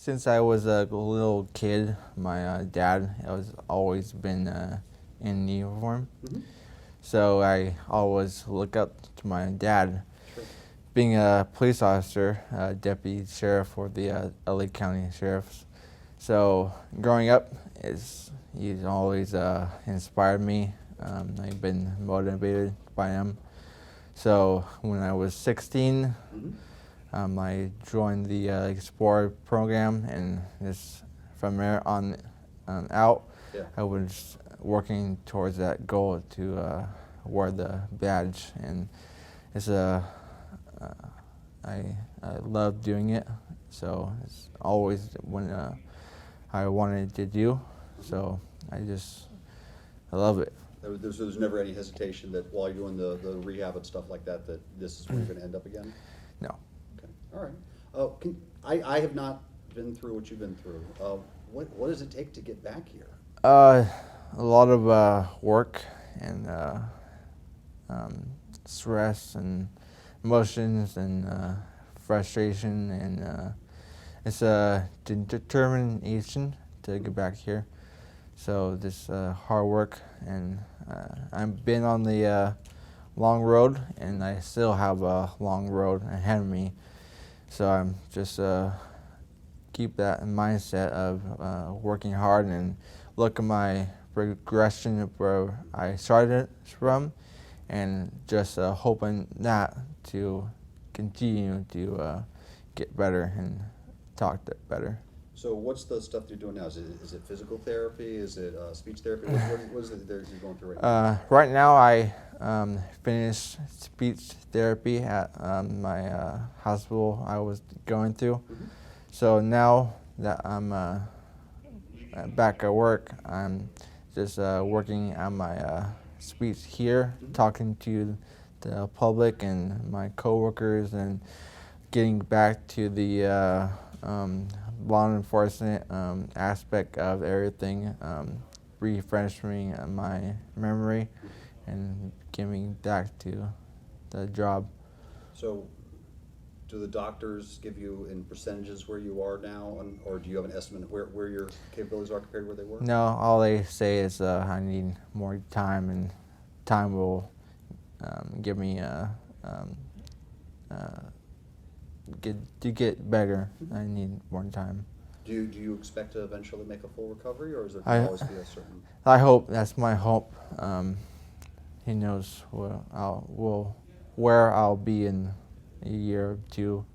since I was a little kid, my dad has always been in uniform. Mm-hmm. So I always look up to my dad. Sure. Being a police officer, deputy sheriff for the LA County Sheriffs. So growing up, he's always inspired me. I've been motivated by him. So when I was 16, I joined the Explorer program, and just from there on out, Yeah. I was working towards that goal to wear the badge, and it's I love doing it. So it's always when I wanted to do. So I love it. There's never any hesitation that while you're doing the rehab and stuff like that, that this is where you're going to end up again? No. Okay, all right. I have not been through what you've been through. What does it take to get back here? A lot of work and stress and emotions and frustration, and it's a determination to get back here. So this hard work, and I've been on the long road, and I still have a long road ahead of me. So I'm just keep that mindset of working hard and look at my progression of where I started from, and just hoping that to continue to get better and talk better. So what's the stuff you're doing now? Is it physical therapy? Is it speech therapy? What is it that you're going through right now? Right now, I finished speech therapy at my hospital I was going through. Mm-hmm. So now that I'm back at work, I'm just working on my speech here, Mm-hmm. talking to the public and my coworkers, and getting back to the law enforcement aspect of everything, refreshing my memory, and giving back to the job. So do the doctors give you in percentages where you are now, or do you have an estimate of where your capabilities are compared to where they were? No, all they say is I need more time, and time will give me get better. I need more time. Do you expect to eventually make a full recovery, or is there I- always be a certain? I hope, that's my hope. He knows where I'll be in a year or two.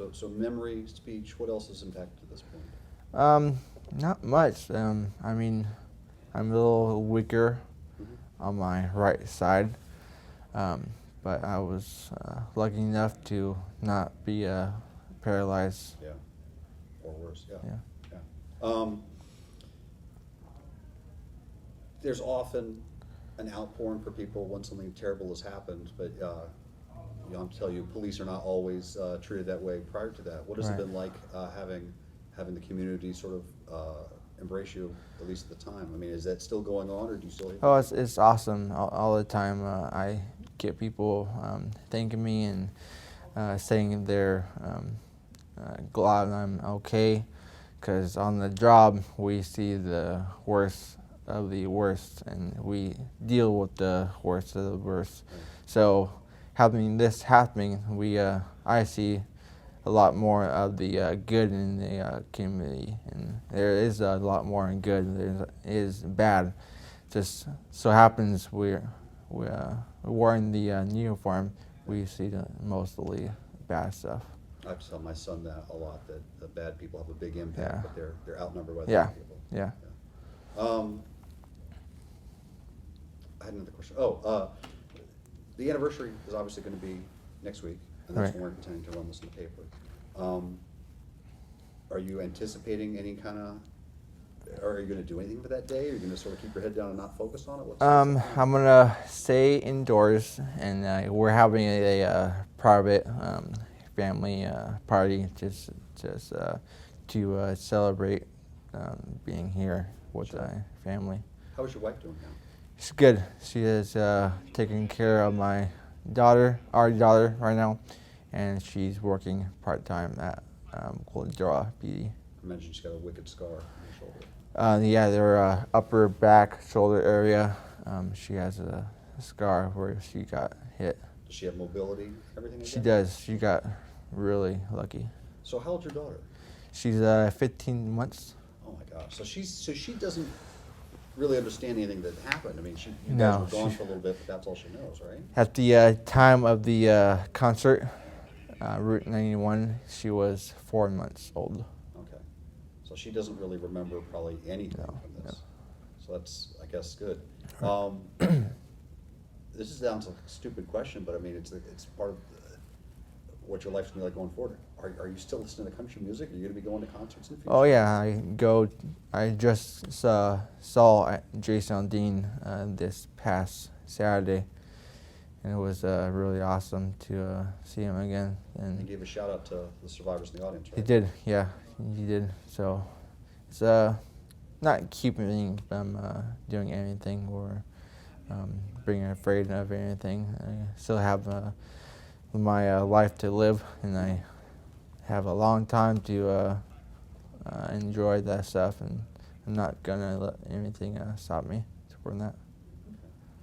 Okay. So memory, speech, what else is impacted at this point? Not much. I mean, I'm a little weaker Mm-hmm. on my right side, but I was lucky enough to not be paralyzed. Yeah. Or worse, yeah. Yeah. Yeah. There's often an outpouring for people when something terrible has happened, but you know, I'll tell you, police are not always treated that way prior to that. What has it Right. been like having the community sort of embrace you, at least at the time? I mean, is that still going on, or do you still hear? Oh, it's awesome all the time. I get people thanking me and saying they're glad I'm okay, because on the job we see the worst of the worst, and we deal with the worst of the worst. Right. So having this happening, I see a lot more of the good in the community, and there is a lot more good. There is bad. Just so happens we're wearing the uniform, we see mostly bad stuff. I tell my son that a lot, that the bad people have a big impact, Yeah. but they're outnumbered by the Yeah. good people. Yeah. I had another question. The anniversary is obviously going to be next week, and that's Right. when we're intending to run this in the paper. Are you anticipating any kind of, or are you going to do anything for that day? Are you going to sort of keep your head down and not focus on it? What's I'm gonna stay indoors, and we're having a private family party just to celebrate being here with Sure. my family. How is your wife doing now? She's good. She is taking care of my daughter, our daughter, right now, and she's working part-time at Coldera PD. I mentioned she's got a wicked scar on her shoulder. Yeah, their upper back shoulder area. She has a scar where she got hit. Does she have mobility, everything She again? does. She got really lucky. So how old's your daughter? She's 15 months. Oh my gosh. So she doesn't really understand anything that happened. I mean, you No, guys were gone she- for a little bit, but that's all she knows, right? At the time of the concert, Route 91, she was 4 months old. Okay. So she doesn't really remember probably anything No, from this. no. So that's, I guess, good. This is down to a stupid question, but I mean, it's part of what your life's gonna be like going forward. Are you still listening to country music? Are you gonna be going to concerts in the future? Oh yeah, I just saw Jason Aldean this past Saturday, and it was really awesome to see him again. And And gave a shout out to the survivors in the audience, right? he did, yeah, he did. So it's not keeping me from doing anything or being afraid of anything. I still have my life to live, and I have a long time to enjoy that stuff, and I'm not gonna let anything stop me from that.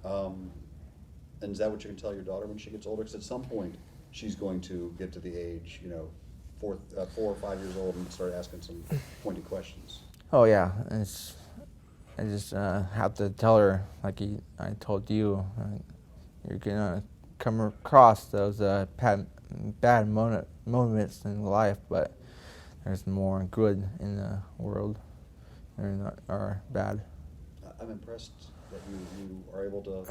And is that what you can tell your daughter when she gets older? Because at some point, she's going to get to the age, 4 or 5 years old and start asking some pointed questions. Oh yeah, I just have to tell her, like I told you, you're gonna come across those bad moments in life, but there's more good in the world than are bad. I'm impressed that you are able to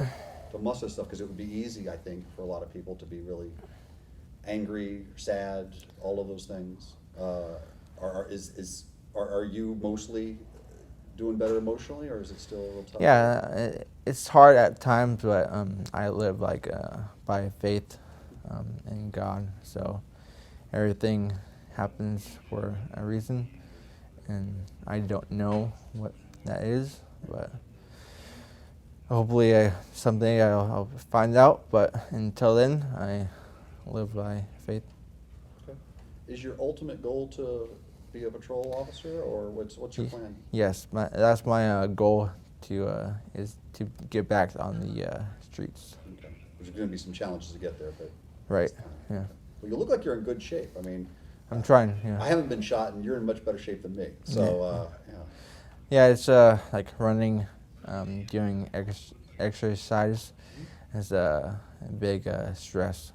muster stuff, because it would be easy, I think, for a lot of people to be really angry, sad, all of those things. Are you mostly doing better emotionally, or is it still a little tough? Yeah, it's hard at times, but I live by faith in God, so everything happens for a reason, and I don't know what that is, but hopefully someday I'll find out. But until then, I live by faith. Okay. Is your ultimate goal to be a patrol officer, or what's your plan? Yes, that's my goal is to get back on the streets. Okay. There's going to be some challenges to get there, but Right. Yeah. Well, you look like you're in good shape. I mean, I'm trying. Yeah. I haven't been shot, and you're in much better shape than me. So, yeah. Yeah, it's like running, doing exercise is a big stress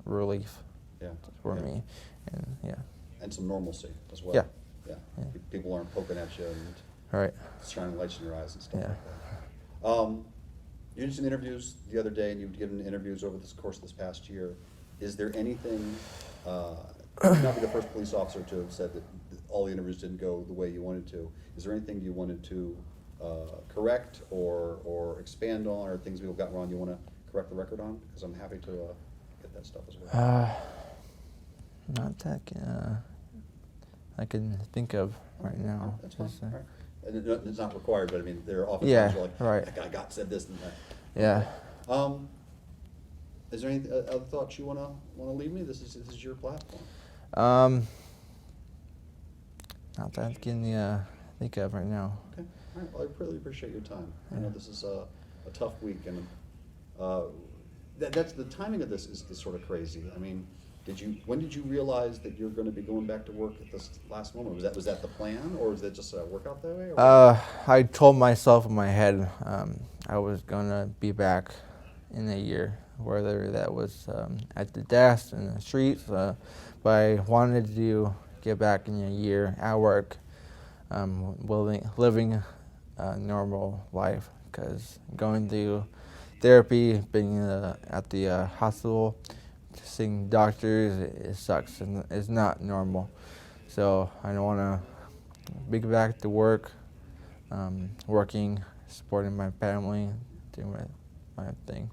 relief Yeah. for Yeah. me, and yeah, And some normalcy as well. Yeah. Yeah. Yeah. People aren't poking at you and right. shining lights in your eyes and stuff Yeah. like that. You did some interviews the other day, and you've given interviews over the course of this past year. Is there anything, you'd not be the first police officer to have said that all the interviews didn't go the way you wanted to. Is there anything you wanted to correct or expand on, or things people got wrong you want to correct the record on? Because I'm happy to get that stuff as well. Not that I can think of right now. That's fine. Just, All right. And it's not required, but I mean, there are often Yeah, times you're like, right. that guy said this and that. Yeah. Is there any other thoughts you wanna leave me? This is your platform. Not that I can think of right now. Okay. All right. Well, I really appreciate your time. I know Yeah. this is a tough week, and that's the timing of this is sort of crazy. I mean, when did you realize that you're going to be going back to work at this last moment? Was that the plan, or was that just a workout that way? Or I told myself in my head I was gonna be back in a year, whether that was at the desk in the streets, but I wanted to get back in a year at work, living a normal life, because going to therapy, being at the hospital, seeing doctors, it sucks and it's not normal. So I don't want to be back to work, working, supporting my family, doing my thing.